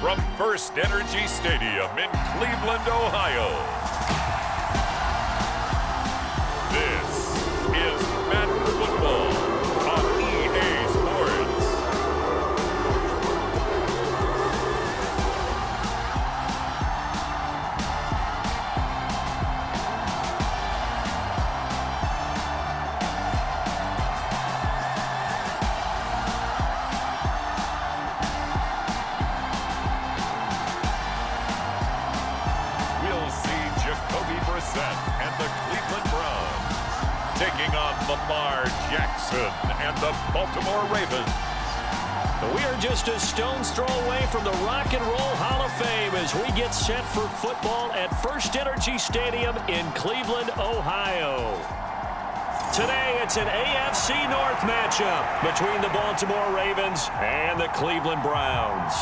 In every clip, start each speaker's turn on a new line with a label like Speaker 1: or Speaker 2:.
Speaker 1: from FirstEnergy Stadium in Cleveland, Ohio. This is Madden Football on EA Sports. We'll see Jacoby Brissett and the Cleveland Browns taking on Lamar Jackson and the Baltimore Ravens.
Speaker 2: We are just a stone's throw away from the Rock and Roll Hall of Fame as we get set for football at FirstEnergy Stadium in Cleveland, Ohio. Today, it's an AFC North matchup between the Baltimore Ravens and the Cleveland Browns.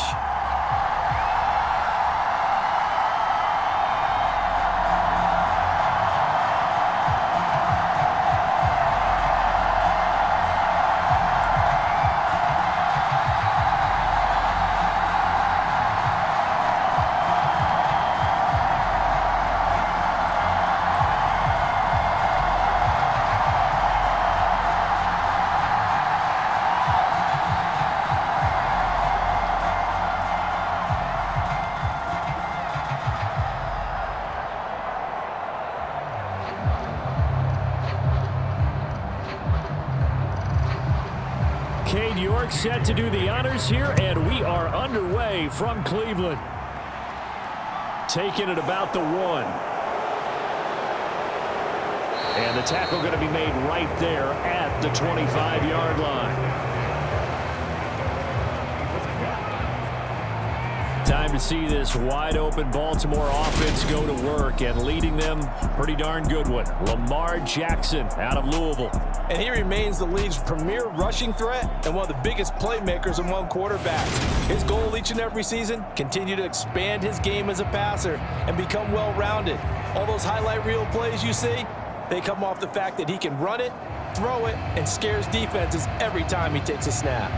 Speaker 2: Cade York set to do the honors here, and we are underway from Cleveland. Taking it about the 1. And the tackle going to be made right there at the 25-yard line. Time to see this wide-open Baltimore offense go to work, and leading them, pretty darn good one, Lamar Jackson out of Louisville.
Speaker 3: And he remains the league's premier rushing threat and one of the biggest playmakers among quarterbacks. His goal each and every season, continue to expand his game as a passer and become well-rounded. All those highlight reel plays you see, they come off the fact that he can run it, throw it, and scares defenses every time he takes a snap.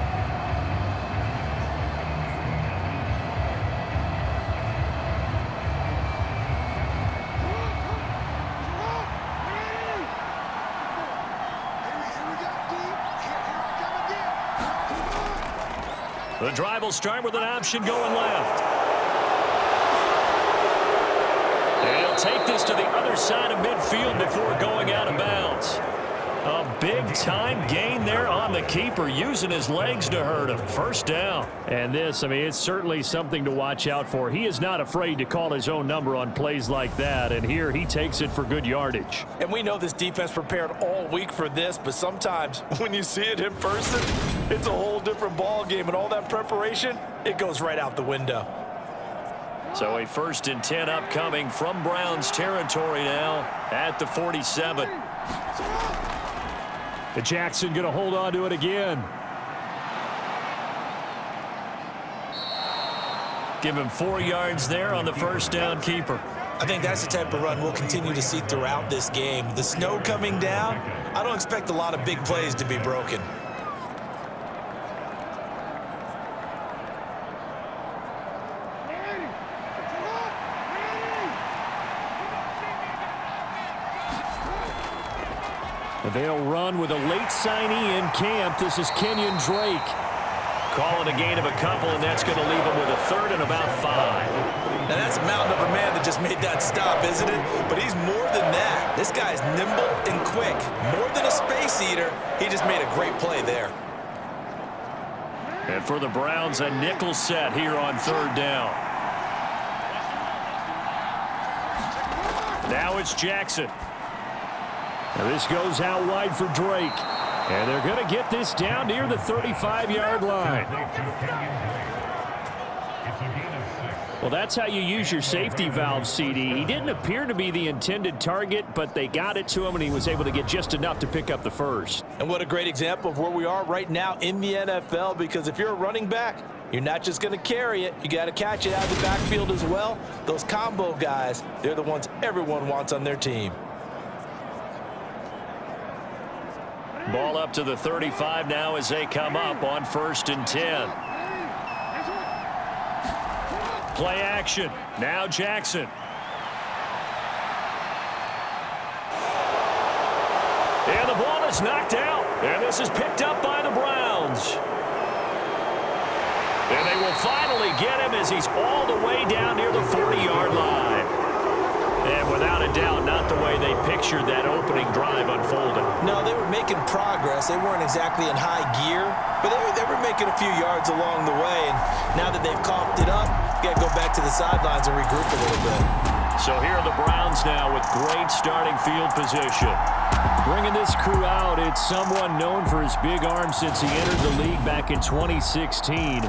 Speaker 2: The drive will start with an option going left. And he'll take this to the other side of midfield before going out of bounds. A big-time gain there on the keeper, using his legs to hurt him. First down. And this, I mean, it's certainly something to watch out for. He is not afraid to call his own number on plays like that, and here he takes it for good yardage.
Speaker 3: And we know this defense prepared all week for this, but sometimes when you see it in person, it's a whole different ball game, and all that preparation, it goes right out the window.
Speaker 2: So a 1st and 10 upcoming from Browns territory now at the 47. The Jackson going to hold on to it again. Give him 4 yards there on the first down keeper.
Speaker 3: I think that's the type of run we'll continue to see throughout this game. The snow coming down, I don't expect a lot of big plays to be broken.
Speaker 2: They'll run with a late signee in camp. This is Kenyon Drake. Calling a gain of a couple, and that's going to leave him with a 3rd and about 5.
Speaker 3: Now that's a mountain of a man that just made that stop, isn't it? But he's more than that. This guy's nimble and quick. More than a space eater, he just made a great play there.
Speaker 2: And for the Browns, a nickel set here on 3rd down. Now it's Jackson. Now this goes out wide for Drake. And they're going to get this down near the 35-yard line. Well, that's how you use your safety valve, CD. He didn't appear to be the intended target, but they got it to him, and he was able to get just enough to pick up the first.
Speaker 3: And what a great example of where we are right now in the NFL, because if you're a running back, you're not just going to carry it. You got to catch it out of the backfield as well. Those combo guys, they're the ones everyone wants on their team.
Speaker 2: Ball up to the 35 now as they come up on 1st and 10. Play action. Now Jackson. And the ball is knocked out. And this is picked up by the Browns. And they will finally get him as he's all the way down near the 40-yard line. And without a doubt, not the way they pictured that opening drive unfolding.
Speaker 3: No, they were making progress. They weren't exactly in high gear, but they were making a few yards along the way. And now that they've coughed it up, you got to go back to the sidelines and regroup a little bit.
Speaker 2: So here are the Browns now with great starting field position. Bringing this crew out, it's someone known for his big arm since he entered the league back in 2016,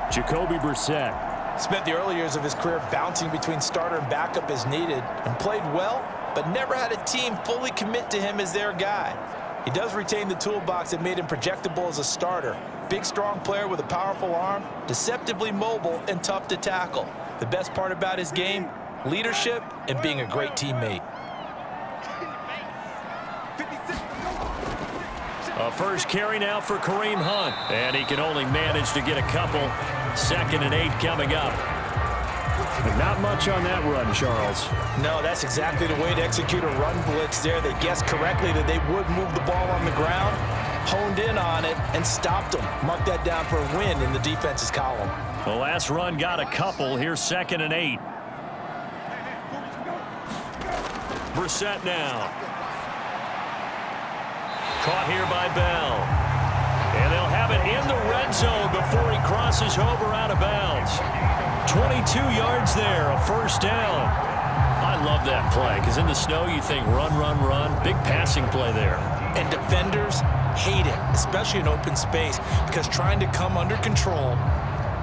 Speaker 2: Jacoby Brissett.
Speaker 3: Spent the early years of his career bouncing between starter and backup as needed and played well, but never had a team fully commit to him as their guy. He does retain the toolbox that made him projectable as a starter. Big, strong player with a powerful arm, deceptively mobile and tough to tackle. The best part about his game, leadership and being a great teammate.
Speaker 2: A first carry now for Kareem Hunt, and he can only manage to get a couple. 2nd and 8 coming up.
Speaker 4: But not much on that run, Charles.
Speaker 3: No, that's exactly the way to execute a run blitz there. They guessed correctly that they would move the ball on the ground, honed in on it, and stopped them. Mark that down for a win in the defense's column.
Speaker 2: The last run got a couple. Here's 2nd and 8. Brissett now. Caught here by Bell. And they'll have it in the red zone before he crosses over out of bounds. 22 yards there, a first down. I love that play because in the snow you think run, run, run. Big passing play there.
Speaker 3: And defenders hate it, especially in open space, because trying to come under control,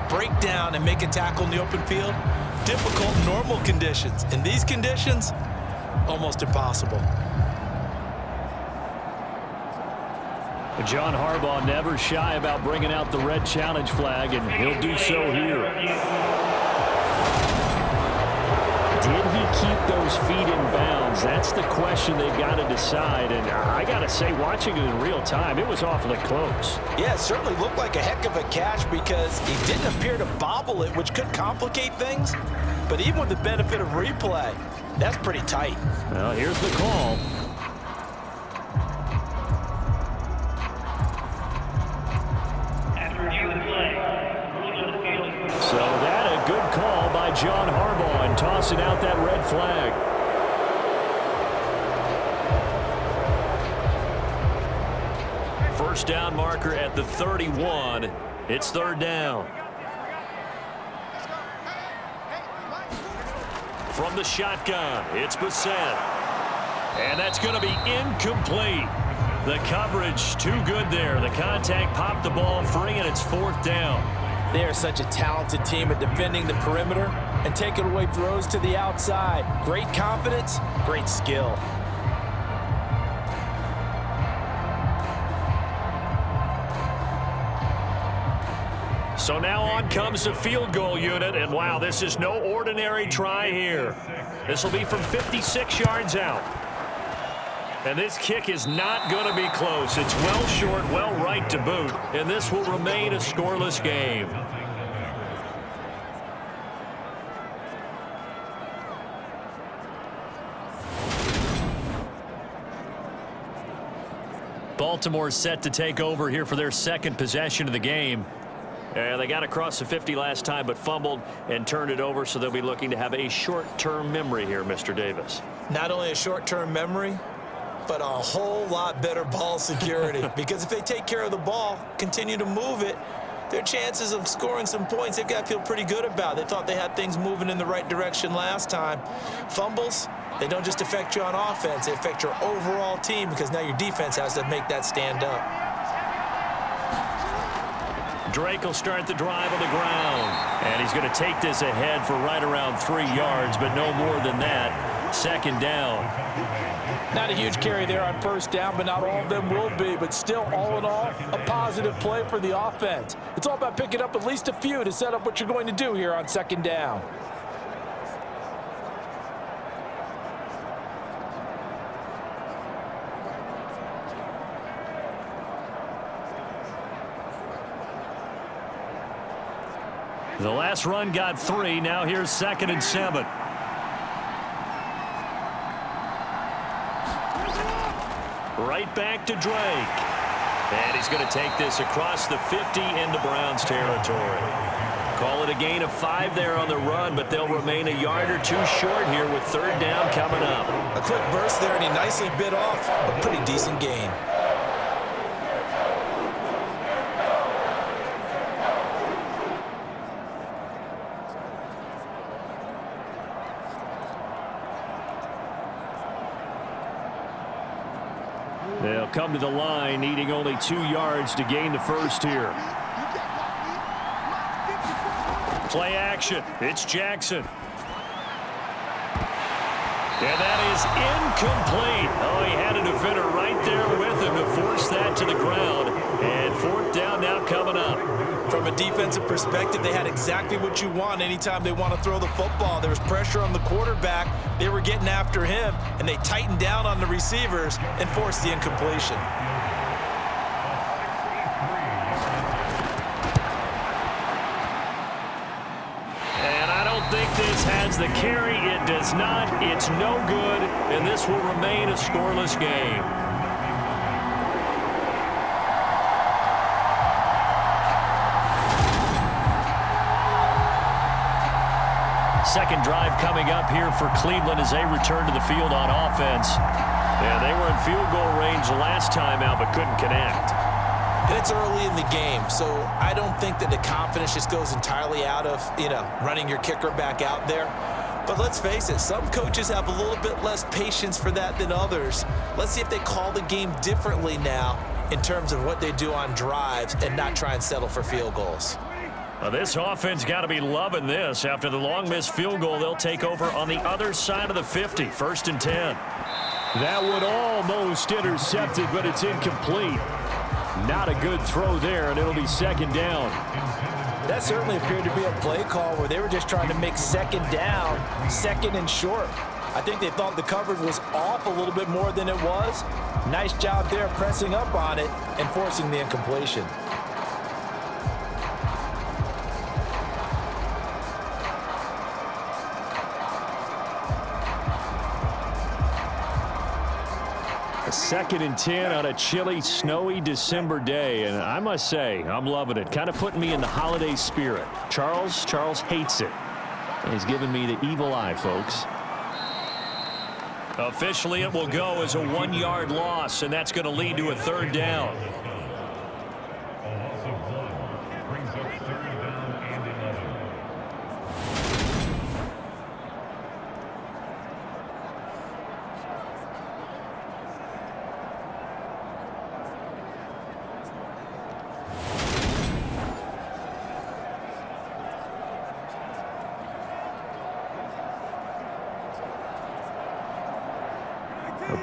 Speaker 3: break down, and make a tackle in the open field, difficult in normal conditions. In these conditions, almost impossible.
Speaker 2: John Harbaugh never shy about bringing out the red challenge flag, and he'll do so here. Did he keep those feet in bounds? That's the question they've got to decide. And I got to say, watching it in real time, it was awfully close.
Speaker 3: Yeah, it certainly looked like a heck of a catch because he didn't appear to bobble it, which could complicate things. But even with the benefit of replay, that's pretty tight.
Speaker 2: Well, here's the call. So that a good call by John Harbaugh and tossing out that red flag. First down marker at the 31. It's 3rd down. From the shotgun, it's Brissett. And that's going to be incomplete. The coverage too good there. The contact popped the ball free, and it's 4th down.
Speaker 3: They are such a talented team at defending the perimeter and taking away throws to the outside. Great confidence, great skill.
Speaker 2: So now on comes the field goal unit, and wow, this is no ordinary try here. This will be from 56 yards out. And this kick is not going to be close. It's well short, well right to boot, and this will remain a scoreless game. Baltimore set to take over here for their 2nd possession of the game. And they got across the 50 last time, but fumbled and turned it over, so they'll be looking to have a short-term memory here, Mr. Davis.
Speaker 3: Not only a short-term memory, but a whole lot better ball security. Because if they take care of the ball, continue to move it, their chances of scoring some points, they've got to feel pretty good about. They thought they had things moving in the right direction last time. Fumbles, they don't just affect you on offense, they affect your overall team because now your defense has to make that stand up.
Speaker 2: Drake will start the drive on the ground. And he's going to take this ahead for right around 3 yards, but no more than that. 2nd down.
Speaker 3: Not a huge carry there on 1st down, but not all of them will be. But still, all in all, a positive play for the offense. It's all about picking up at least a few to set up what you're going to do here on 2nd down.
Speaker 2: The last run got 3. Now here's 2nd and 7. Right back to Drake. And he's going to take this across the 50 into Browns territory. Call it a gain of 5 there on the run, but they'll remain a yard or 2 short here with 3rd down coming up.
Speaker 3: A quick burst there, and he nicely bit off a pretty decent gain.
Speaker 2: They'll come to the line, needing only 2 yards to gain the first here. Play action. It's Jackson. And that is incomplete. Oh, he had a defender right there with him to force that to the ground. And 4th down now coming up.
Speaker 3: From a defensive perspective, they had exactly what you want anytime they want to throw the football. There was pressure on the quarterback. They were getting after him, and they tightened down on the receivers and forced the incompletion.
Speaker 2: I think this has the carry. It does not. It's no good, and this will remain a scoreless game. Second drive coming up here for Cleveland as they return to the field on offense. Yeah, they were in field goal range the last time out, but couldn't connect.
Speaker 3: And it's early in the game, so I don't think that the confidence just goes entirely out of, running your kicker back out there. But let's face it, some coaches have a little bit less patience for that than others. Let's see if they call the game differently now in terms of what they do on drives and not try and settle for field goals.
Speaker 2: Well, this offense got to be loving this. After the long missed field goal, they'll take over on the other side of the 50, 1st and 10.
Speaker 4: That one almost intercepted, but it's incomplete. Not a good throw there, and it'll be 2nd down.
Speaker 3: That certainly appeared to be a play call where they were just trying to make 2nd down, 2nd and short. I think they thought the coverage was off a little bit more than it was. Nice job there pressing up on it and forcing the incompletion.
Speaker 4: Second and 10 on a chilly, snowy December day, and I must say, I'm loving it. Kind of putting me in the holiday spirit. Charles hates it. He's giving me the evil eye, folks.
Speaker 2: Officially, it will go as a 1-yard loss, and that's going to lead to a 3rd down.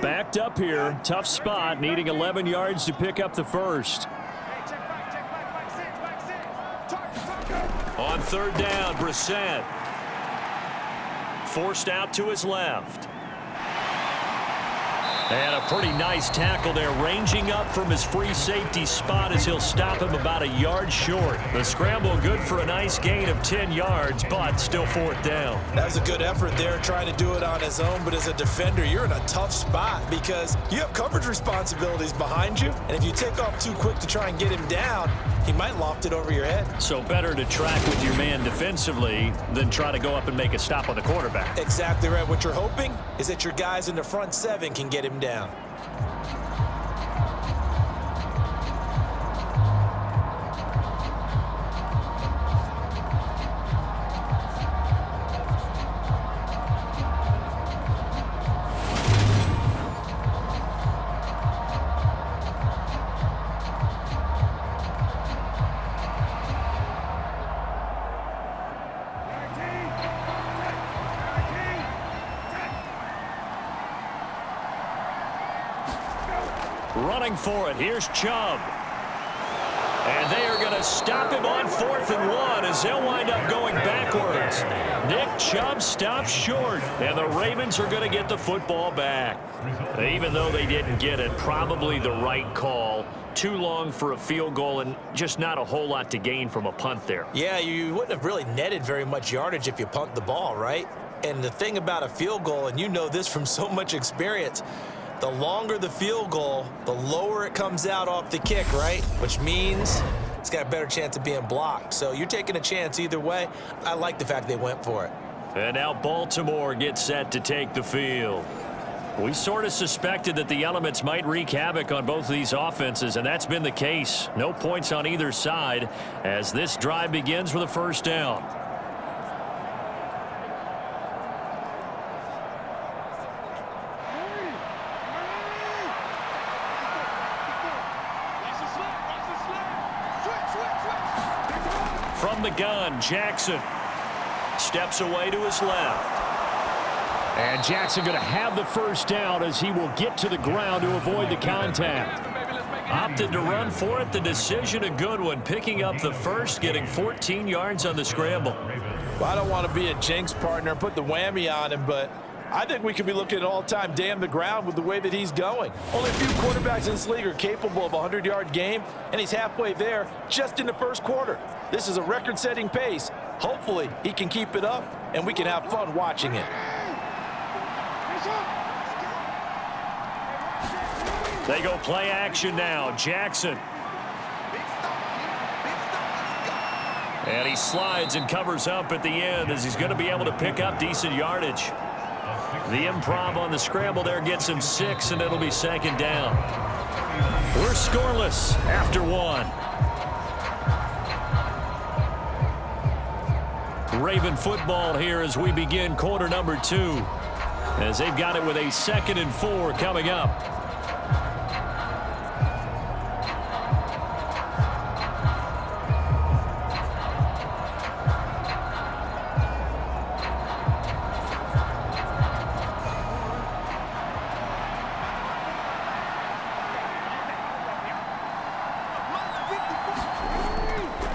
Speaker 4: Backed up here, tough spot, needing 11 yards to pick up the first.
Speaker 2: On 3rd down, Brissett. Forced out to his left. And a pretty nice tackle there, ranging up from his free safety spot as he'll stop him about a yard short. The scramble good for a nice gain of 10 yards, but still 4th down.
Speaker 3: That was a good effort there, trying to do it on his own, but as a defender, you're in a tough spot because you have coverage responsibilities behind you, and if you take off too quick to try and get him down, he might loft it over your head.
Speaker 2: So better to track with your man defensively than try to go up and make a stop on the quarterback.
Speaker 3: Exactly right. What you're hoping is that your guys in the front 7 can get him down.
Speaker 2: Running for it. Here's Chubb. And they are going to stop him on 4th and 1 as they'll wind up going backwards. Nick Chubb stops short, and the Ravens are going to get the football back. Even though they didn't get it, probably the right call too long for a field goal and just not a whole lot to gain from a punt there.
Speaker 3: Yeah, you wouldn't have really netted very much yardage if you punt the ball, right? And the thing about a field goal, and you know this from so much experience, the longer the field goal, the lower it comes out off the kick, right? Which means it's got a better chance of being blocked. So you're taking a chance either way. I like the fact they went for it.
Speaker 2: And now Baltimore gets set to take the field. We sort of suspected that the elements might wreak havoc on both of these offenses, and that's been the case. No points on either side as this drive begins with a first down. From the gun, Jackson steps away to his left. And Jackson going to have the first down as he will get to the ground to avoid the contact. Opted to run for it. The decision a good one. Picking up the first, getting 14 yards on the scramble.
Speaker 3: Well, I don't want to be a jinx partner and put the whammy on him, but I think we could be looking at all-time damn the ground with the way that he's going. Only a few quarterbacks in this league are capable of a 100-yard game, and he's halfway there just in the first quarter. This is a record-setting pace. Hopefully, he can keep it up, and we can have fun watching it.
Speaker 2: They go play action now. Jackson. And he slides and covers up at the end as he's going to be able to pick up decent yardage. The improv on the scramble there gets him 6, and it'll be second down. We're scoreless after 1. Raven football here as we begin quarter number 2. As they've got it with a 2nd and 4 coming up.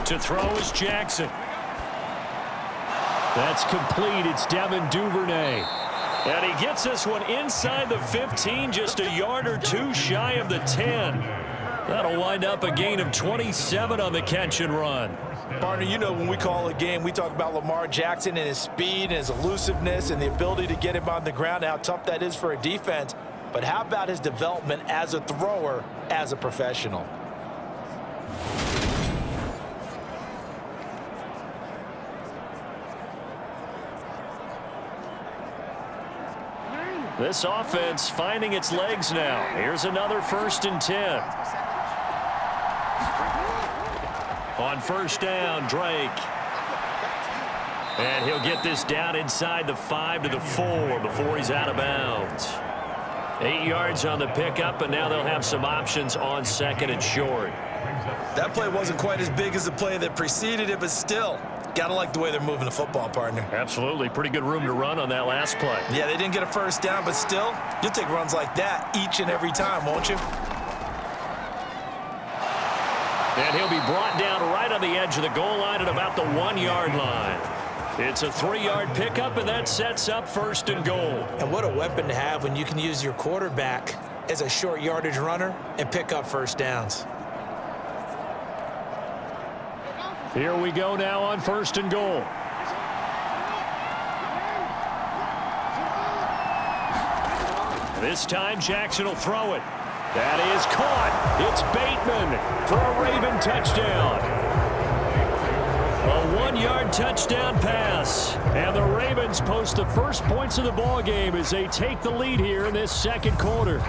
Speaker 2: To throw is Jackson. That's complete. It's Devin Duvernay. And he gets this one inside the 15, just a yard or two shy of the 10. That'll wind up a gain of 27 on the catch and run.
Speaker 3: Partner, you know when we call a game, we talk about Lamar Jackson and his speed and his elusiveness and the ability to get him on the ground and how tough that is for a defense. But how about his development as a thrower, as a professional?
Speaker 2: This offense finding its legs now. Here's another 1st and 10. On first down, Drake. And he'll get this down inside the 5 to the 4 before he's out of bounds. 8 yards on the pickup, and now they'll have some options on 2nd and short.
Speaker 3: That play wasn't quite as big as the play that preceded it, but still, gotta like the way they're moving the football, partner.
Speaker 2: Absolutely. Pretty good room to run on that last play.
Speaker 3: Yeah, they didn't get a first down, but still, you'll take runs like that each and every time, won't you?
Speaker 2: And he'll be brought down right on the edge of the goal line at about the 1-yard line. It's a 3-yard pickup, and that sets up 1st and goal.
Speaker 3: And what a weapon to have when you can use your quarterback as a short yardage runner and pick up first downs.
Speaker 2: Here we go now on 1st and goal. This time Jackson will throw it. That is caught. It's Bateman for a Raven touchdown. A 1-yard touchdown pass. And the Ravens post the first points of the ball game as they take the lead here in this 2nd quarter.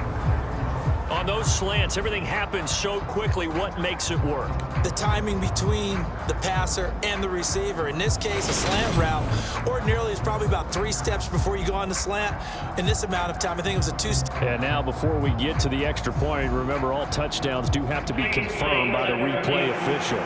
Speaker 2: On those slants, everything happens so quickly. What makes it work?
Speaker 3: The timing between the passer and the receiver. In this case, a slant route ordinarily is probably about 3 steps before you go on the slant. In this amount of time, I think it was a 2-step.
Speaker 4: And now before we get to the extra point, remember all touchdowns do have to be confirmed by the replay official.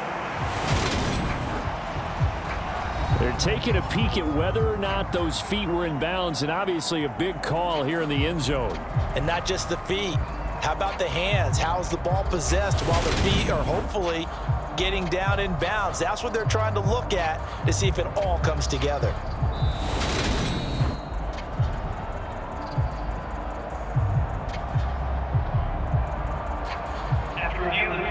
Speaker 4: They're taking a peek at whether or not those feet were in bounds, and obviously a big call here in the end zone.
Speaker 3: And not just the feet. How about the hands? How's the ball possessed while the feet are hopefully getting down in bounds? That's what they're trying to look at to see if it all comes together.
Speaker 5: After review, the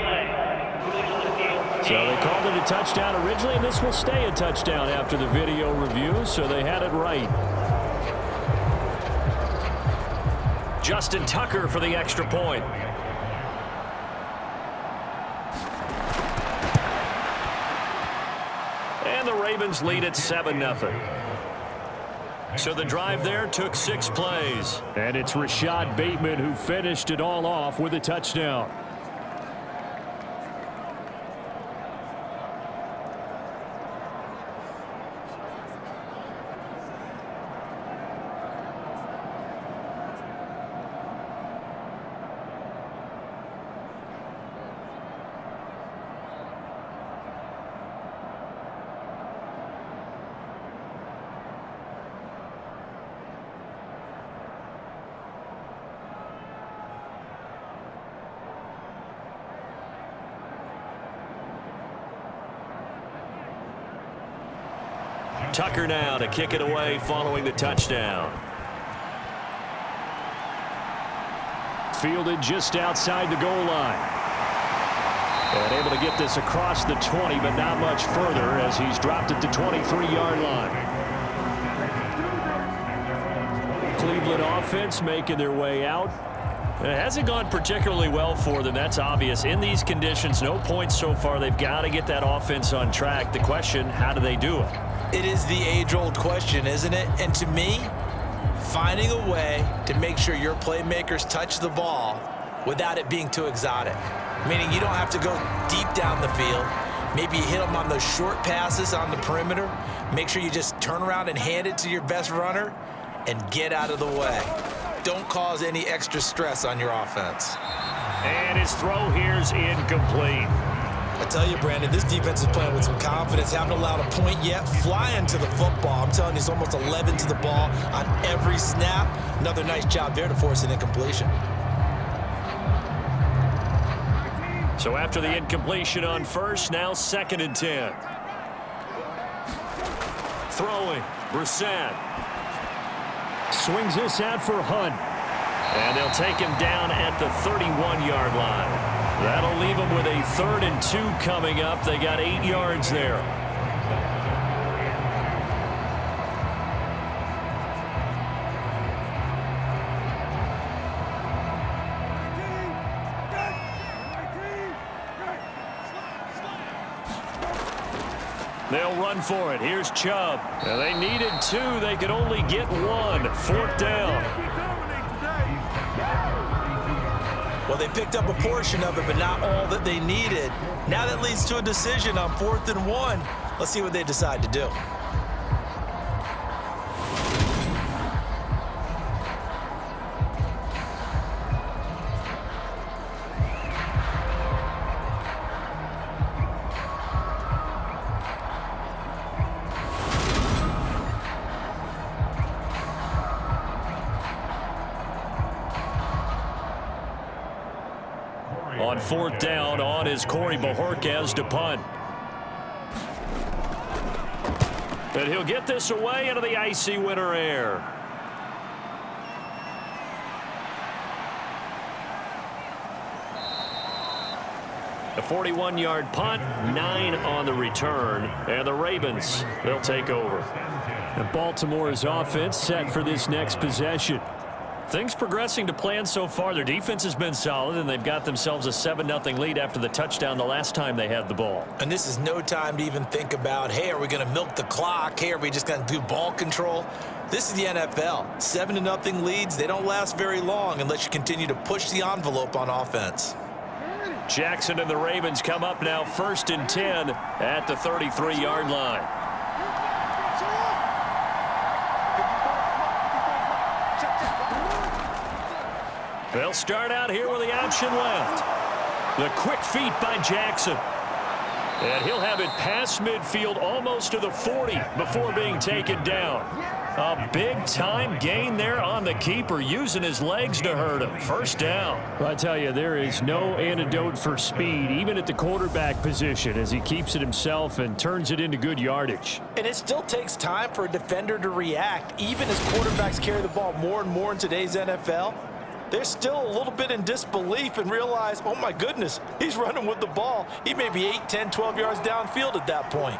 Speaker 4: So they called it a touchdown originally, and this will stay a touchdown after the video review, so they had it right.
Speaker 2: Justin Tucker for the extra point. And the Ravens lead at 7-0. So the drive there took 6 plays.
Speaker 4: And it's Rashod Bateman who finished it all off with a touchdown.
Speaker 2: Tucker now to kick it away following the touchdown.
Speaker 4: Fielded just outside the goal line. And able to get this across the 20, but not much further as he's dropped it to 23-yard line. Cleveland offense making their way out.
Speaker 2: It hasn't gone particularly well for them. That's obvious. In these conditions, no points so far. They've got to get that offense on track. The question, how do they do it?
Speaker 3: It is the age-old question, isn't it? And to me, finding a way to make sure your playmakers touch the ball without it being too exotic. Meaning you don't have to go deep down the field. Maybe you hit them on those short passes on the perimeter. Make sure you just turn around and hand it to your best runner and get out of the way. Don't cause any extra stress on your offense.
Speaker 2: And his throw here's incomplete.
Speaker 3: I tell you, Brandon, this defense is playing with some confidence. Haven't allowed a point yet. Flying to the football. I'm telling you, it's almost 11 to the ball on every snap. Another nice job there to force an incompletion.
Speaker 2: So after the incompletion on first, now 2nd and 10. Throwing, Brissett.
Speaker 4: Swings this out for Hunt.
Speaker 2: And they'll take him down at the 31-yard line. That'll leave them with a 3rd and 2 coming up. They got 8 yards there. They'll run for it. Here's Chubb. Now they needed 2. They could only get 1. 4th down.
Speaker 3: Well, they picked up a portion of it, but not all that they needed. Now that leads to a decision on 4th and 1. Let's see what they decide to do.
Speaker 2: On 4th down, on is Corey Bojorquez to punt. And he'll get this away into the icy winter air. A 41-yard punt, 9 on the return, and the Ravens, they'll take over.
Speaker 4: And Baltimore's offense set for this next possession.
Speaker 2: Things progressing to plan so far. Their defense has been solid, and they've got themselves a 7-0 lead after the touchdown the last time they had the ball.
Speaker 3: And this is no time to even think about, hey, are we going to milk the clock? Hey, are we just going to do ball control? This is the NFL. 7-0 leads, they don't last very long unless you continue to push the envelope on offense.
Speaker 2: Jackson and the Ravens come up now 1st and 10 at the 33-yard line. They'll start out here with the option left. The quick feet by Jackson. And he'll have it past midfield almost to the 40 before being taken down. A big-time gain there on the keeper, using his legs to hurt him. 1st down.
Speaker 4: I tell you, there is no antidote for speed, even at the quarterback position, as he keeps it himself and turns it into good yardage.
Speaker 3: And it still takes time for a defender to react, even as quarterbacks carry the ball more and more in today's NFL. they're still a little bit in disbelief and realize, oh my goodness, he's running with the ball. He may be 8, 10, 12 yards downfield at that point.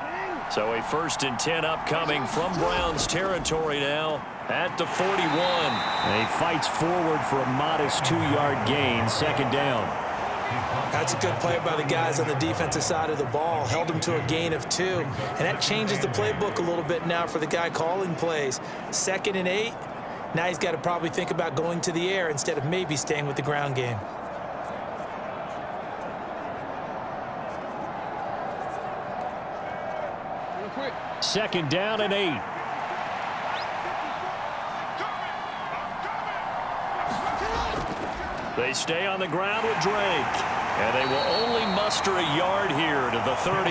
Speaker 2: So a 1st and 10 upcoming from Browns territory now at the 41.
Speaker 4: And he fights forward for a modest 2-yard gain, 2nd down.
Speaker 3: That's a good play by the guys on the defensive side of the ball. Held him to a gain of 2. And that changes the playbook a little bit now for the guy calling plays. 2nd and 8. Now he's got to probably think about going to the air instead of maybe staying with the ground game.
Speaker 4: Second down and 8.
Speaker 2: They stay on the ground with Drake. And they will only muster a yard here to the 38.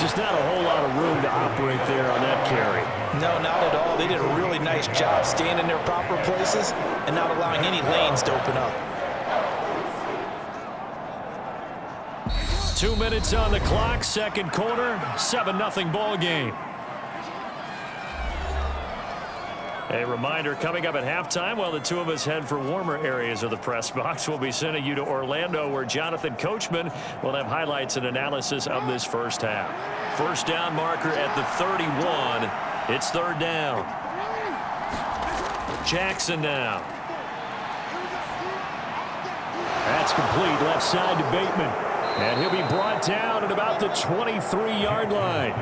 Speaker 4: Just not a whole lot of room to operate there on that carry.
Speaker 3: No, not at all. They did a really nice job staying in their proper places and not allowing any lanes to open up.
Speaker 2: 2 minutes on the clock, 2nd quarter, 7-0 ball game. A reminder coming up at halftime while the two of us head for warmer areas of the press box. We'll be sending you to Orlando where Jonathan Coachman will have highlights and analysis of this first half. 1st down marker at the 31. It's 3rd down. Jackson now.
Speaker 4: That's complete left side to Bateman. And he'll be brought down at about the 23-yard line.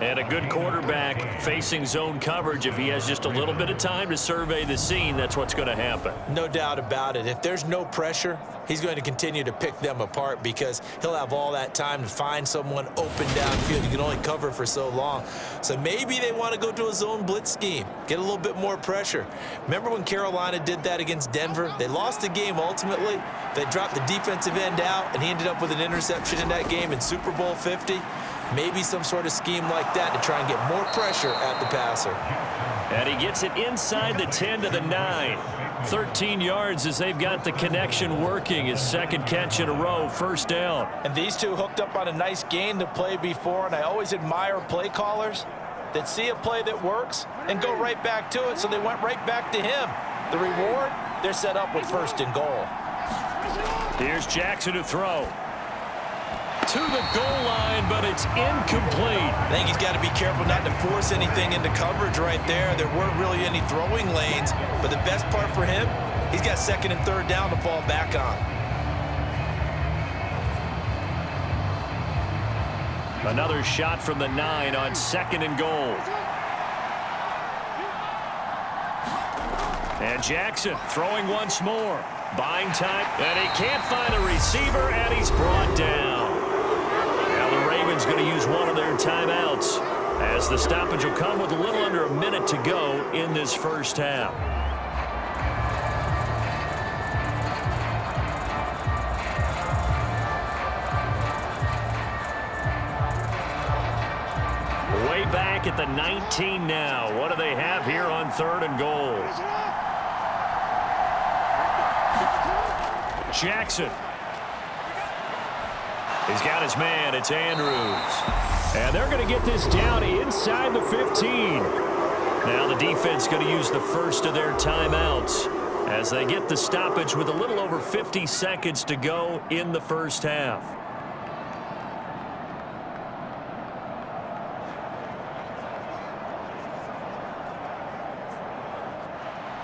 Speaker 2: And a good quarterback facing zone coverage. If he has just a little bit of time to survey the scene, that's what's going to happen.
Speaker 3: No doubt about it. If there's no pressure, he's going to continue to pick them apart because he'll have all that time to find someone open downfield. You can only cover for so long. So maybe they want to go to a zone blitz scheme, get a little bit more pressure. Remember when Carolina did that against Denver? They lost the game ultimately. They dropped the defensive end out, and he ended up with an interception in that game in Super Bowl 50. Maybe some sort of scheme like that to try and get more pressure at the passer.
Speaker 2: And he gets it inside the 10 to the 9. 13 yards as they've got the connection working. His 2nd catch in a row, 1st down.
Speaker 3: And these two hooked up on a nice gain to play before, and I always admire play callers that see a play that works and go right back to it, so they went right back to him. The reward, they're set up with 1st and goal.
Speaker 2: Here's Jackson to throw. To the goal line, but it's incomplete.
Speaker 3: I think he's got to be careful not to force anything into coverage right there. There weren't really any throwing lanes, but the best part for him, he's got 2nd and 3rd down to fall back on.
Speaker 2: Another shot from the 9 on 2nd and goal. And Jackson throwing once more. Buying time, and he can't find a receiver, and he's brought down. Now the Ravens going to use one of their timeouts as the stoppage will come with a little under a minute to go in this first half. Way back at the 19 now. What do they have here on 3rd and goal? Jackson. He's got his man. It's Andrews.
Speaker 4: And they're going to get this down inside the 15.
Speaker 2: Now the defense going to use the first of their timeouts as they get the stoppage with a little over 50 seconds to go in the first half.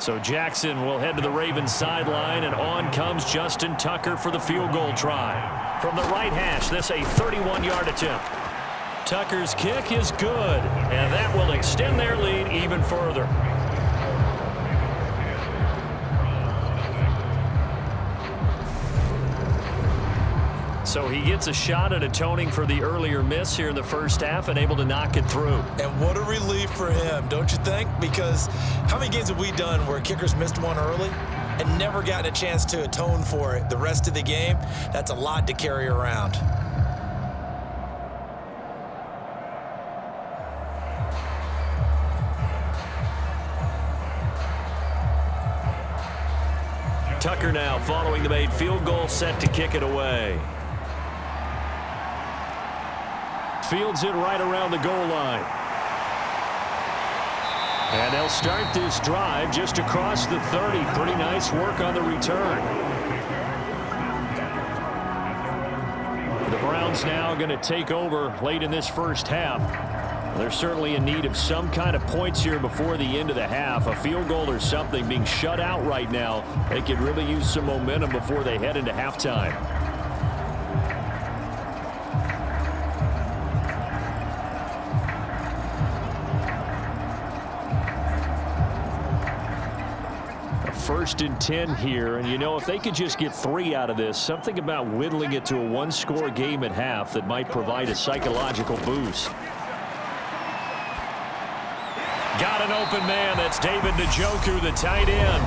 Speaker 2: So Jackson will head to the Ravens sideline, and on comes Justin Tucker for the field goal try. From the right hash, this a 31-yard attempt. Tucker's kick is good, and that will extend their lead even further. So he gets a shot at atoning for the earlier miss here in the first half and able to knock it through.
Speaker 3: And what a relief for him, don't you think? Because how many games have we done where kickers missed one early and never gotten a chance to atone for it the rest of the game? That's a lot to carry around.
Speaker 2: Tucker now following the made field goal, set to kick it away.
Speaker 4: Fields it right around the goal line.
Speaker 2: And they'll start this drive just across the 30. Pretty nice work on the return. The Browns now going to take over late in this first half. They're certainly in need of some kind of points here before the end of the half. A field goal or something, being shut out right now. They could really use some momentum before they head into halftime. First and 10 here, and you know, if they could just get 3 out of this, something about whittling it to a one-score game at half that might provide a psychological boost. Got an open man. That's David Njoku, the tight end.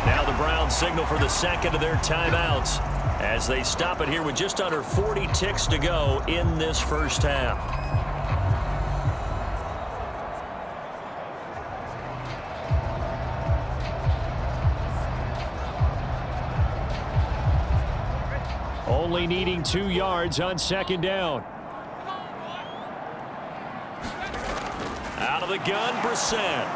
Speaker 2: Now the Browns signal for the second of their timeouts as they stop it here with just under 40 ticks to go in this first half. Only needing 2 yards on second down. Out of the gun, Brissett.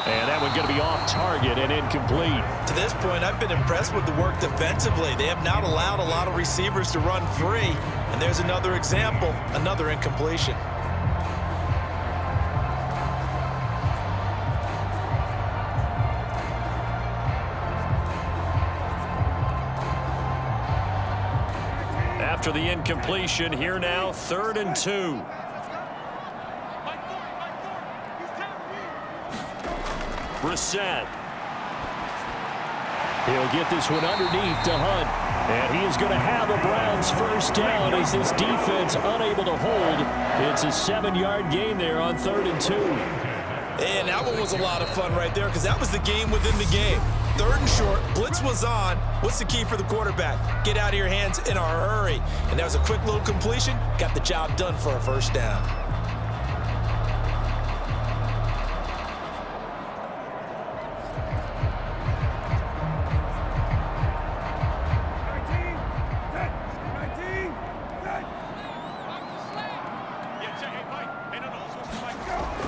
Speaker 2: And that one going to be off target and incomplete.
Speaker 3: To this point, I've been impressed with the work defensively. They have not allowed a lot of receivers to run free. And there's another example, another incompletion.
Speaker 2: After the incompletion, here now, 3rd and 2. Brissett. He'll get this one underneath to Hunt. And he is going to have a Browns first down as this defense unable to hold. It's a 7-yard gain there on 3rd and 2.
Speaker 3: And that one was a lot of fun right there because that was the game within the game. 3rd and short, blitz was on. What's the key for the quarterback? Get out of your hands in a hurry. And that was a quick little completion. Got the job done for a first down.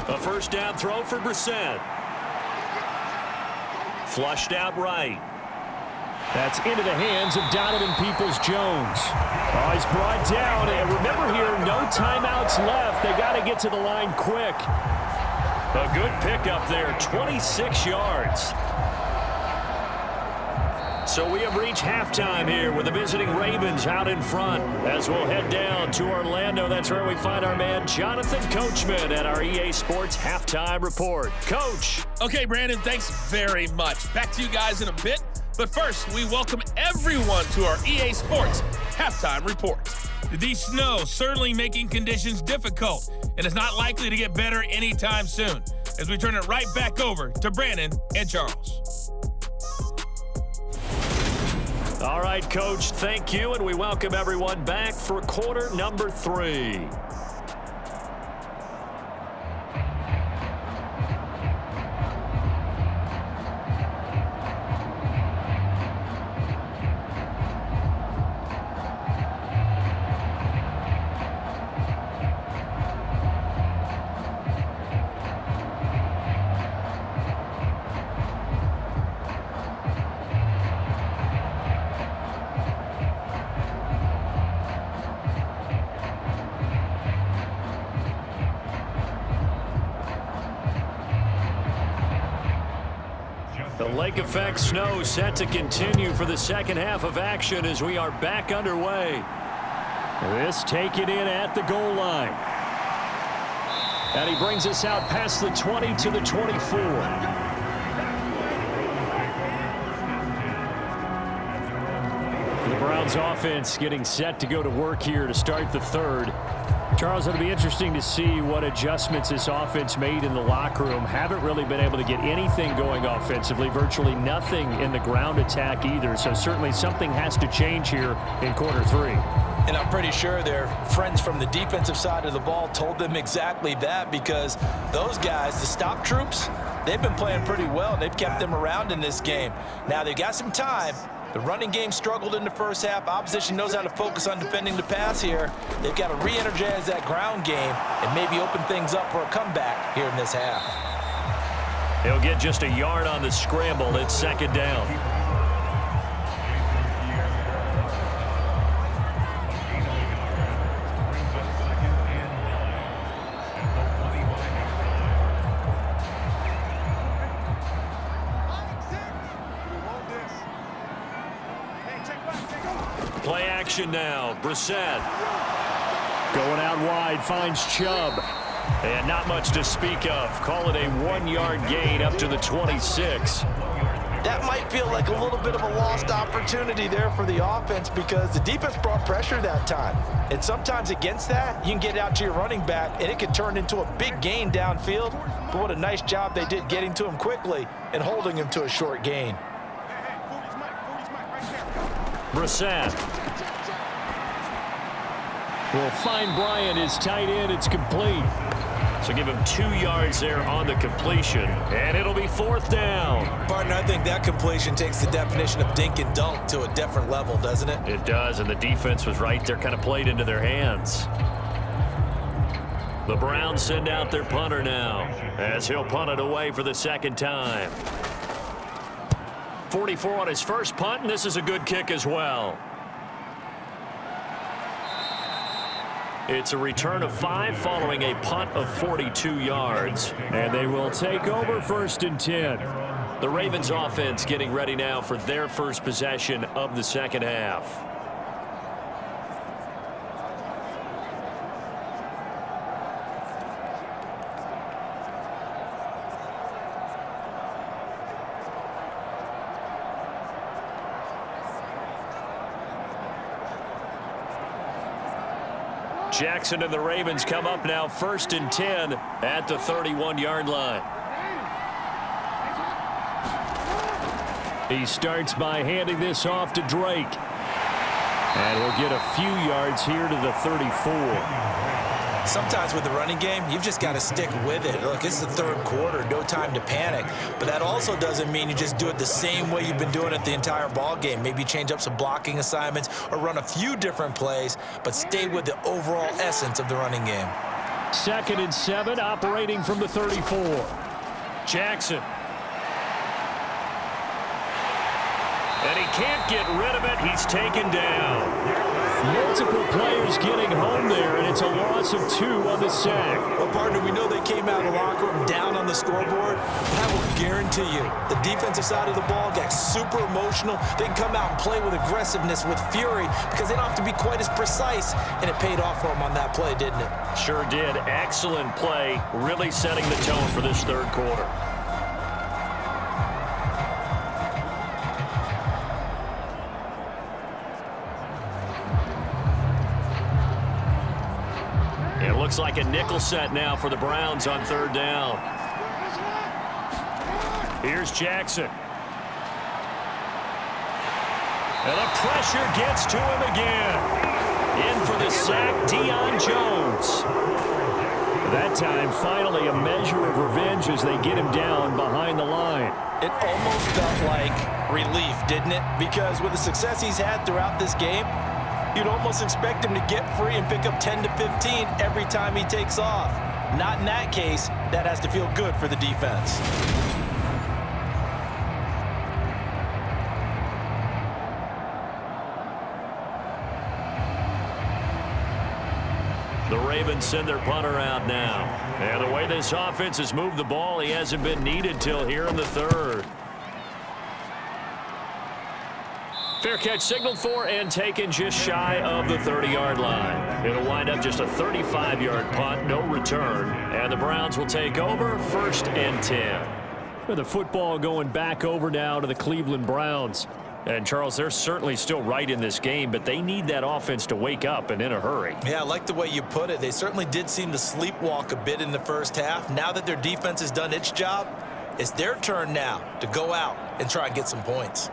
Speaker 2: A first down throw for Brissett. Flushed out right. That's into the hands of Donovan Peoples-Jones. Oh, he's brought down. And remember here, no timeouts left. They got to get to the line quick. A good pickup there, 26 yards. So we have reached halftime here with the visiting Ravens out in front. As we'll head down to Orlando, that's where we find our man Jonathan Coachman at our EA Sports Halftime Report. Coach.
Speaker 5: Okay, Brandon, thanks very much. Back to you guys in a bit. But first, we welcome everyone to our EA Sports Halftime Report. The deep snow certainly making conditions difficult, and it's not likely to get better anytime soon, as we turn it right back over to Brandon and Charles.
Speaker 2: All right, Coach, thank you, and we welcome everyone back for quarter number 3. The lake effect snow set to continue for the second half of action as we are back underway. This taken in at the goal line. And he brings us out past the 20 to the 24. The Browns offense getting set to go to work here to start the third. Charles, it'll be interesting to see what adjustments this offense made in the locker room. Haven't really been able to get anything going offensively, virtually nothing in the ground attack either. So certainly something has to change here in quarter 3.
Speaker 3: And I'm pretty sure their friends from the defensive side of the ball told them exactly that, because those guys, the stop troops, they've been playing pretty well. They've kept them around in this game. Now they've got some time. The running game struggled in the first half. Opposition knows how to focus on defending the pass here. They've got to re-energize that ground game and maybe open things up for a comeback here in this half.
Speaker 2: He'll get just a yard on the scramble. It's second down. Play action now. Brissett.
Speaker 4: Going out wide, finds Chubb.
Speaker 2: And not much to speak of. Call it a 1-yard gain up to the 26.
Speaker 3: That might feel like a little bit of a lost opportunity there for the offense because the defense brought pressure that time. And sometimes against that, you can get out to your running back, and it can turn into a big gain downfield. But what a nice job they did getting to him quickly and holding him to a short gain.
Speaker 2: Brissett
Speaker 4: will find Bryant, his tight end. It's complete.
Speaker 2: So give him 2 yards there on the completion, and it'll be fourth down.
Speaker 3: Partner, I think that completion takes the definition of dink and dunk to a different level, doesn't it?
Speaker 2: It does, and the defense was right there, kind of played into their hands. The Browns send out their punter now, as he'll punt it away for the second time. 44 on his first punt, and this is a good kick as well. It's a return of 5 following a punt of 42 yards.
Speaker 4: And they will take over 1st and 10.
Speaker 2: The Ravens offense getting ready now for their first possession of the second half. Jackson and the Ravens come up now 1st and 10 at the 31-yard line.
Speaker 4: He starts by handing this off to Drake. And he'll get a few yards here to the 34.
Speaker 3: Sometimes with the running game, you've just got to stick with it. Look, it's the third quarter, no time to panic. But that also doesn't mean you just do it the same way you've been doing it the entire ball game. Maybe change up some blocking assignments or run a few different plays, but stay with the overall essence of the running game.
Speaker 4: 2nd and 7, operating from the 34.
Speaker 2: Jackson. And he can't get rid of it. He's taken down.
Speaker 4: Multiple players getting home there, and it's a loss of 2 on the sack.
Speaker 3: Well, partner, we know they came out of the locker room down on the scoreboard, but I will guarantee you the defensive side of the ball got super emotional. They can come out and play with aggressiveness, with fury, because they don't have to be quite as precise, and it paid off for them on that play, didn't it?
Speaker 2: Sure did. Excellent play, really setting the tone for this third quarter. It looks like a nickel set now for the Browns on 3rd down. Here's Jackson. And the pressure gets to him again. In for the sack, Deion Jones.
Speaker 4: That time, finally, a measure of revenge as they get him down behind the line.
Speaker 3: It almost felt like relief, didn't it? Because with the success he's had throughout this game, you'd almost expect him to get free and pick up 10 to 15 every time he takes off. Not in that case. That has to feel good for the defense.
Speaker 2: The Ravens send their punter out now. And the way this offense has moved the ball, he hasn't been needed till here in the 3rd. Fair catch signaled for and taken just shy of the 30-yard line. It'll wind up just a 35-yard punt, no return. And the Browns will take over 1st and 10.
Speaker 4: With the football going back over now to the Cleveland Browns.
Speaker 2: And, Charles, they're certainly still right in this game, but they need that offense to wake up and in a hurry.
Speaker 3: Yeah, I like the way you put it. They certainly did seem to sleepwalk a bit in the first half. Now that their defense has done its job, it's their turn now to go out and try and get some points.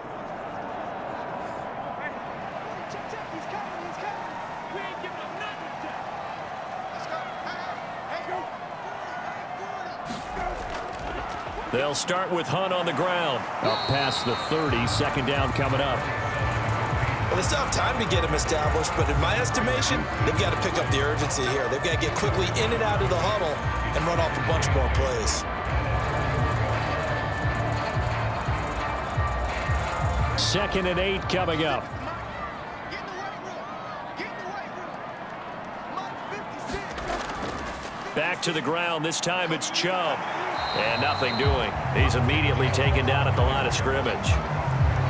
Speaker 2: They'll start with Hunt on the ground.
Speaker 4: Up past the 30, 2nd down coming up.
Speaker 3: Well, they still have time to get him established, but in my estimation, they've got to pick up the urgency here. They've got to get quickly in and out of the huddle and run off a bunch more plays.
Speaker 2: 2nd and 8 coming up. Back to the ground. This time it's Chubb. And nothing doing. He's immediately taken down at the line of scrimmage.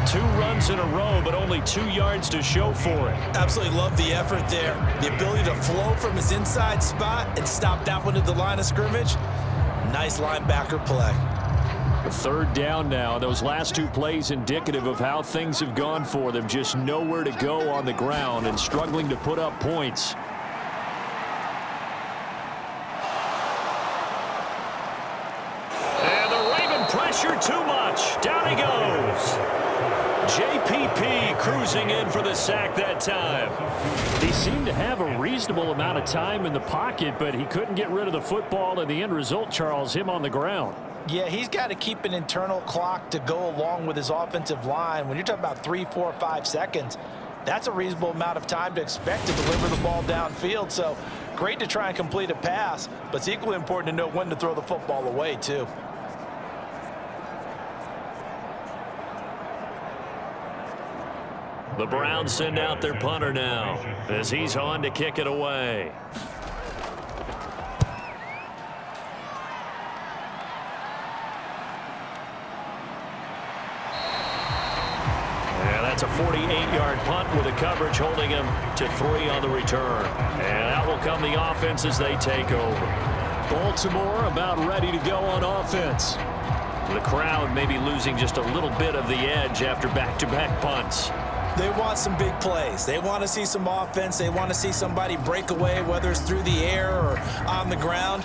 Speaker 2: 2 runs in a row, but only 2 yards to show for it.
Speaker 3: Absolutely love the effort there. The ability to flow from his inside spot and stop that one at the line of scrimmage. Nice linebacker play.
Speaker 2: 3rd down now. Those last 2 plays indicative of how things have gone for them. Just nowhere to go on the ground and struggling to put up points. And the Raven pressure too much. Down he goes. JPP cruising in for the sack that time. He seemed to have a reasonable amount of time in the pocket, but he couldn't get rid of the football, and the end result, Charles, him on the ground.
Speaker 3: Yeah, he's got to keep an internal clock to go along with his offensive line. When you're talking about 3, 4, 5 seconds, that's a reasonable amount of time to expect to deliver the ball downfield. So great to try and complete a pass, but it's equally important to know when to throw the football away, too.
Speaker 2: The Browns send out their punter now as he's on to kick it away. And that's a 48-yard punt with a coverage holding him to 3 on the return. And out will come the offense as they take over. Baltimore about ready to go on offense. The crowd maybe losing just a little bit of the edge after back-to-back punts.
Speaker 3: They want some big plays. They want to see some offense. They want to see somebody break away, whether it's through the air or on the ground.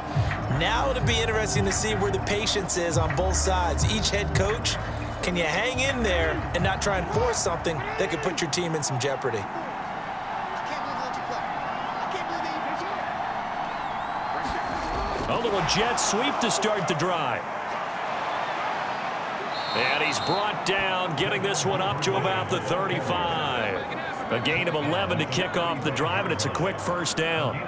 Speaker 3: Now it'll be interesting to see where the patience is on both sides. Each head coach, can you hang in there and not try and force something that could put your team in some jeopardy?
Speaker 2: A little jet sweep to start the drive. And he's brought down, getting this one up to about the 35. A gain of 11 to kick off the drive, and it's a quick 1st down.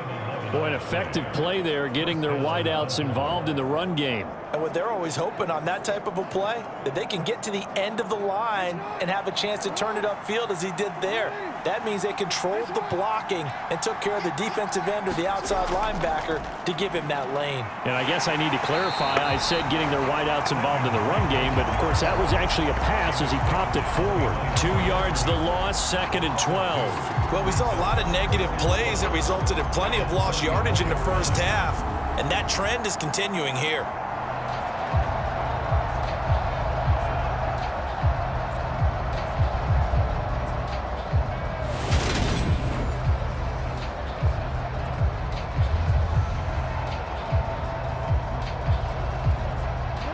Speaker 2: Boy, an effective play there, getting their wideouts involved in the run game.
Speaker 3: And what they're always hoping on that type of a play, that they can get to the end of the line and have a chance to turn it upfield as he did there. That means they controlled the blocking and took care of the defensive end or the outside linebacker to give him that lane.
Speaker 2: And I guess I need to clarify, I said getting their wideouts involved in the run game, but of course that was actually a pass as he popped it forward. 2 yards the loss, 2nd and 12.
Speaker 3: Well, we saw a lot of negative plays that resulted in plenty of lost yardage in the first half, and that trend is continuing here.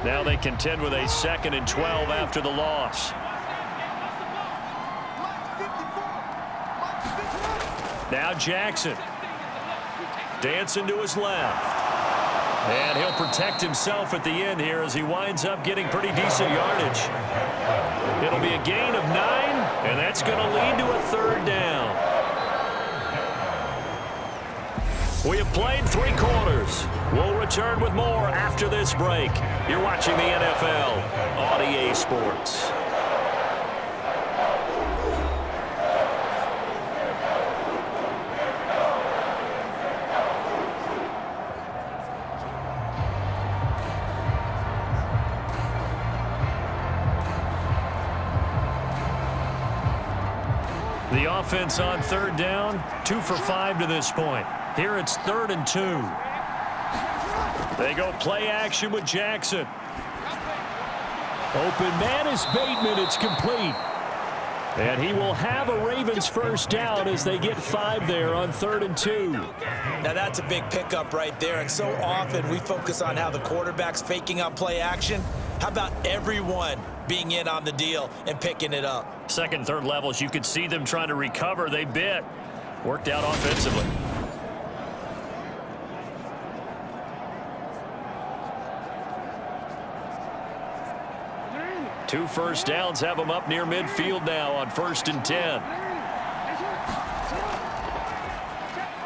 Speaker 2: Now they contend with a 2nd and 12 after the loss. Now Jackson. Dancing to his left. And he'll protect himself at the end here as he winds up getting pretty decent yardage. It'll be a gain of 9, and that's going to lead to a 3rd down. We have played 3 quarters. We'll return with more after this break. You're watching the NFL on EA Sports. The offense on 3rd down, 2 for 5 to this point. Here it's 3rd and 2. They go play action with Jackson. Open man is Bateman. It's complete. And he will have a Ravens 1st down as they get 5 there on 3rd and 2.
Speaker 3: Now that's a big pickup right there, and so often we focus on how the quarterback's faking out play action. How about everyone being in on the deal and picking it up?
Speaker 2: 2nd, 3rd levels, you could see them trying to recover. They bit. Worked out offensively. Two 1st downs have them up near midfield now on 1st and 10.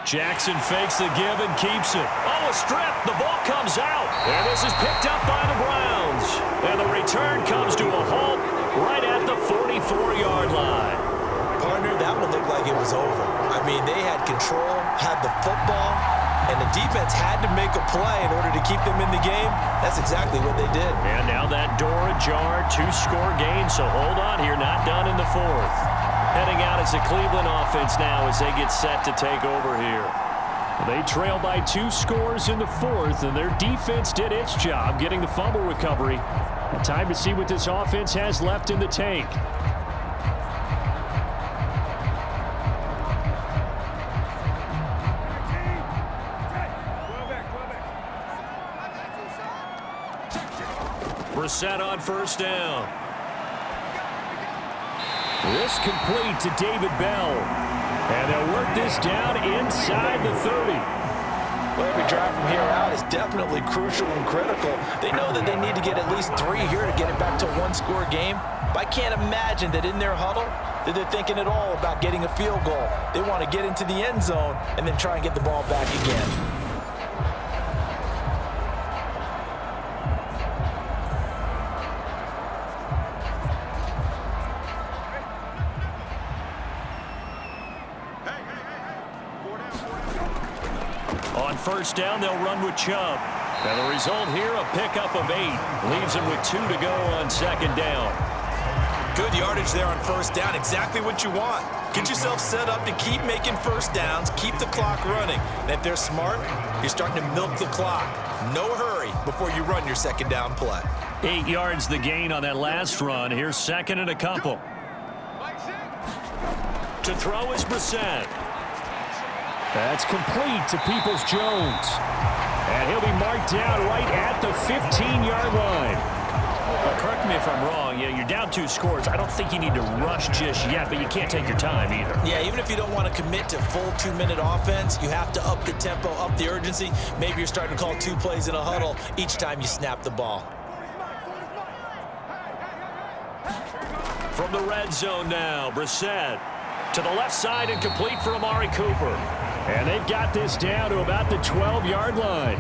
Speaker 2: Jackson fakes the give and keeps it. Oh, a strip. The ball comes out. And this is picked up by the Browns. And the return comes to a halt right at the 44-yard line.
Speaker 3: Partner, that one looked like it was over. I mean, they had control, had the football, and the defense had to make a play in order to keep them in the game. That's exactly what they did.
Speaker 2: And now that door ajar, 2-score game, so hold on here, not done in the fourth. Heading out is the Cleveland offense now as they get set to take over here. They trail by 2 scores in the fourth, and their defense did its job getting the fumble recovery. Time to see what this offense has left in the tank. Brissett on first down. This complete to David Bell. And they'll work this down inside the 30.
Speaker 3: Well, every drive from here out is definitely crucial and critical. They know that they need to get at least 3 here to get it back to a 1-score game. But I can't imagine that in their huddle that they're thinking at all about getting a field goal. They want to get into the end zone and then try and get the ball back again.
Speaker 2: On first down, they'll run with Chubb. And the result here, a pickup of 8. Leaves them with 2 to go on second down.
Speaker 3: Good yardage there on first down. Exactly what you want. Get yourself set up to keep making first downs, keep the clock running. And if they're smart, you're starting to milk the clock. No hurry before you run your second down play.
Speaker 2: 8 yards the gain on that last run. Here's second and a couple. To throw is Brissett.
Speaker 4: That's complete to Peoples-Jones. And he'll be marked down right at the 15-yard line.
Speaker 2: Well, correct me if I'm wrong. Yeah, you're down 2 scores. I don't think you need to rush just yet, but you can't take your time either.
Speaker 3: Yeah, even if you don't want to commit to full 2-minute offense, you have to up the tempo, up the urgency. Maybe you're starting to call 2 plays in a huddle each time you snap the ball.
Speaker 2: From the red zone now, Brissett to the left side and complete for Amari Cooper.
Speaker 4: And they've got this down to about the 12-yard line.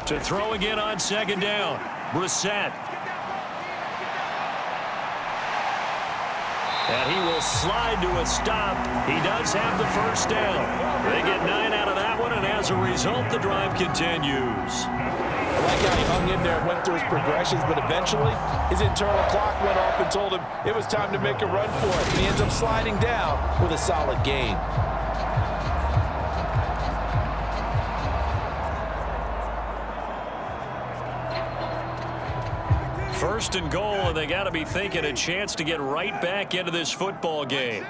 Speaker 2: To throw again on second down, Brissett. And he will slide to a stop. He does have the first down. They get 9 out of that one, and as a result, the drive continues.
Speaker 3: I like how he hung in there and went through his progressions, but eventually his internal clock went off and told him it was time to make a run for it. And he ends up sliding down with a solid gain.
Speaker 2: First and goal, and they got to be thinking a chance to get right back into this football game.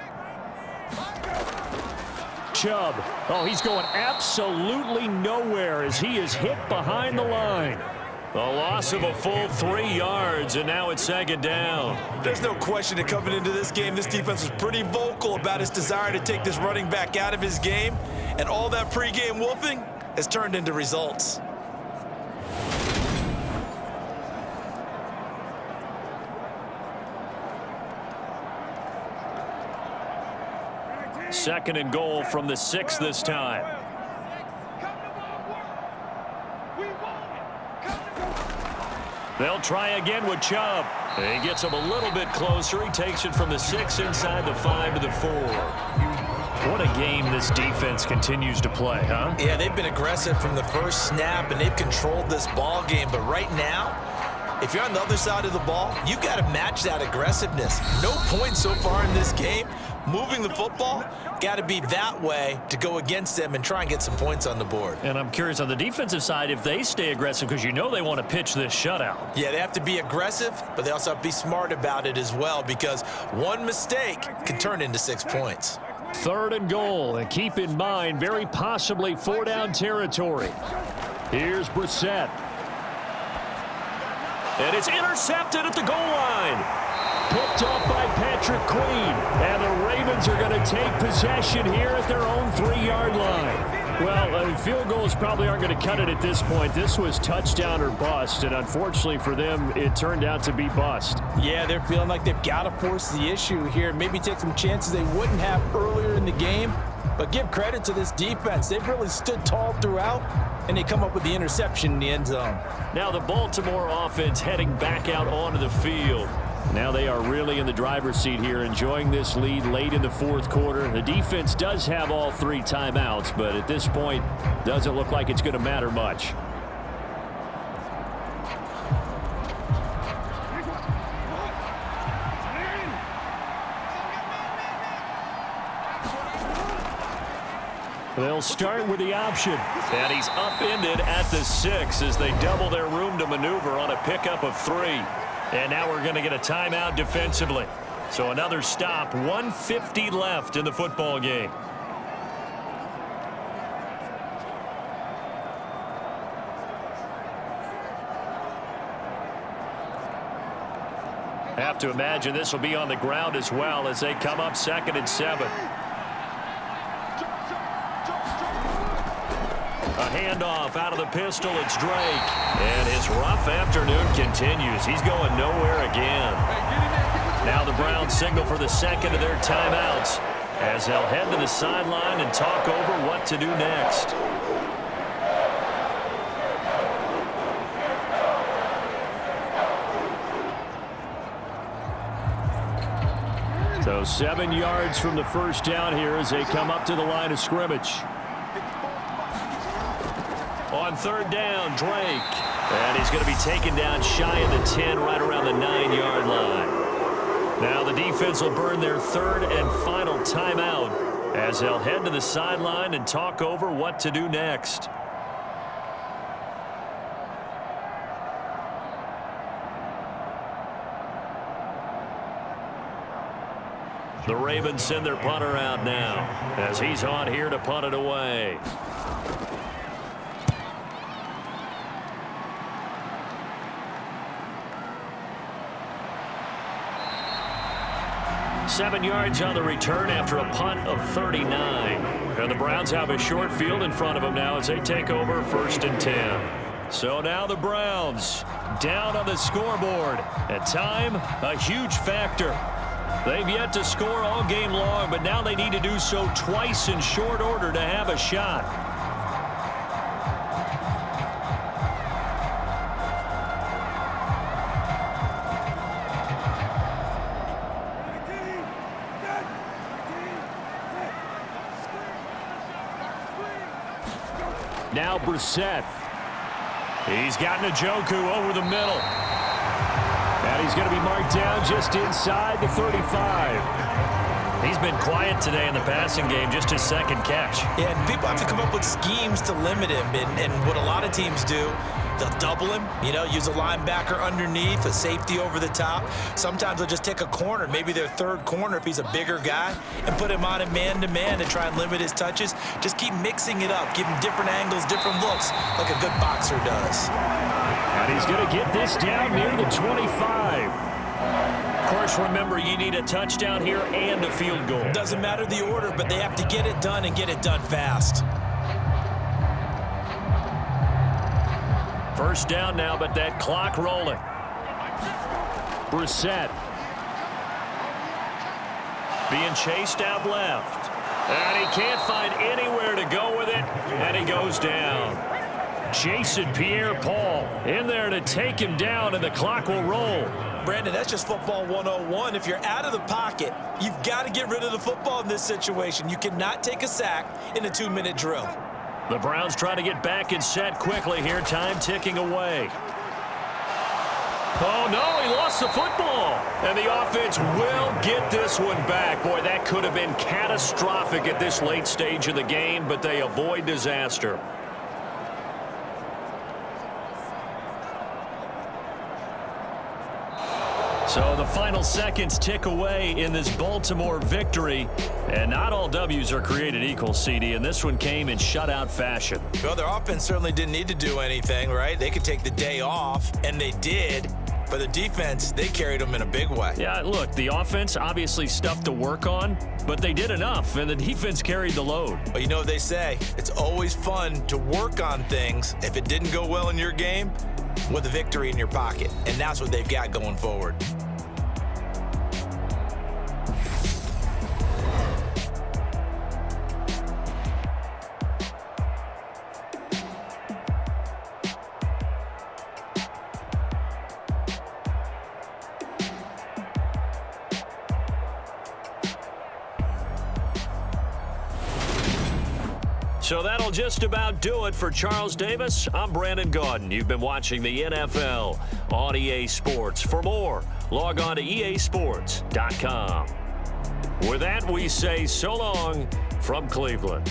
Speaker 4: Chubb. Oh, he's going absolutely nowhere as he is hit behind the line.
Speaker 2: A loss of a full 3 yards, and now it's second down.
Speaker 3: There's no question that coming into this game, this defense was pretty vocal about its desire to take this running back out of his game, and all that pregame wolfing has turned into results.
Speaker 2: Second and goal from the 6 this time. They'll try again with Chubb. He gets him a little bit closer. He takes it from the 6 inside the 5 to the 4. What a game this defense continues to play, huh?
Speaker 3: Yeah, they've been aggressive from the first snap, and they've controlled this ball game. But right now, if you're on the other side of the ball, you've got to match that aggressiveness. No points so far in this game. Moving the football, got to be that way to go against them and try and get some points on the board.
Speaker 2: And I'm curious on the defensive side if they stay aggressive, because you know they want to pitch this shutout.
Speaker 3: Yeah, they have to be aggressive, but they also have to be smart about it as well, because one mistake can turn into 6 points.
Speaker 4: Third and goal, and keep in mind, very possibly 4-down territory. Here's Brissett.
Speaker 2: And it's intercepted at the goal line.
Speaker 4: Picked off by Patrick Queen. And the Ravens are going to take possession here at their own 3-yard line.
Speaker 2: Well, field goals probably aren't going to cut it at this point. This was touchdown or bust, and unfortunately for them, it turned out to be bust.
Speaker 3: Yeah, they're feeling like they've got to force the issue here, maybe take some chances they wouldn't have earlier in the game. But give credit to this defense. They've really stood tall throughout, and they come up with the interception in the end zone.
Speaker 2: Now the Baltimore offense heading back out onto the field. Now they are really in the driver's seat here, enjoying this lead late in the fourth quarter. The defense does have all 3 timeouts, but at this point, doesn't look like it's going to matter much. They'll start with the option. And he's upended at the 6 as they double their room to maneuver on a pickup of 3. And now we're going to get a timeout defensively. So another stop, 1:50 left in the football game. Have to imagine this will be on the ground as well as they come up 2nd and 7. A handoff out of the pistol. It's Drake. And his rough afternoon continues. He's going nowhere again. Now the Browns signal for the 2nd of their timeouts as they'll head to the sideline and talk over what to do next. So 7 yards from the first down here as they come up to the line of scrimmage. On 3rd down, Drake. And he's going to be taken down shy of the 10, right around the 9-yard line. Now the defense will burn their 3rd and final timeout as they'll head to the sideline and talk over what to do next. The Ravens send their punter out now as he's on here to punt it away. Seven yards on the return after a punt of 39. And the Browns have a short field in front of them now as they take over 1st and 10. So now the Browns down on the scoreboard. At time, a huge factor. They've yet to score all game long, but now they need to do so twice in short order to have a shot. Now Brissett. He's got Jacoby over the middle. And he's going to be marked down just inside the 35. He's been quiet today in the passing game, just his 2nd catch.
Speaker 3: Yeah, and people have to come up with schemes to limit him. And what a lot of teams do, they'll double him, use a linebacker underneath, a safety over the top. Sometimes they'll just take a corner, maybe their 3rd corner if he's a bigger guy, and put him on a man-to-man and try and limit his touches. Just keep mixing it up, give him different angles, different looks, like a good boxer does.
Speaker 2: And he's going to get this down near the 25. Of course, remember, you need a touchdown here and a field goal.
Speaker 3: Doesn't matter the order, but they have to get it done and get it done fast.
Speaker 2: 1st down now, but that clock rolling. Brissett. Being chased out left. And he can't find anywhere to go with it, and he goes down. Jason Pierre-Paul in there to take him down, and the clock will roll.
Speaker 3: Brandon, that's just football 101. If you're out of the pocket, you've got to get rid of the football in this situation. You cannot take a sack in a 2-minute drill.
Speaker 2: The Browns trying to get back and set quickly here. Time ticking away. Oh, no, he lost the football. And the offense will get this one back. Boy, that could have been catastrophic at this late stage of the game, but they avoid disaster. So the final seconds tick away in this Baltimore victory. And not all W's are created equal, CD, and this one came in shutout fashion.
Speaker 3: Well, their offense certainly didn't need to do anything, right? They could take the day off, and they did. For the defense, they carried them in a big way.
Speaker 2: Yeah, look, the offense, obviously stuff to work on, but they did enough, and the defense carried the load.
Speaker 3: But you know what they say, it's always fun to work on things if it didn't go well in your game with a victory in your pocket, and that's what they've got going forward.
Speaker 2: So that'll just about do it for Charles Davis. I'm Brandon Gaudin. You've been watching the NFL on EA Sports. For more, log on to easports.com. With that, we say so long from Cleveland.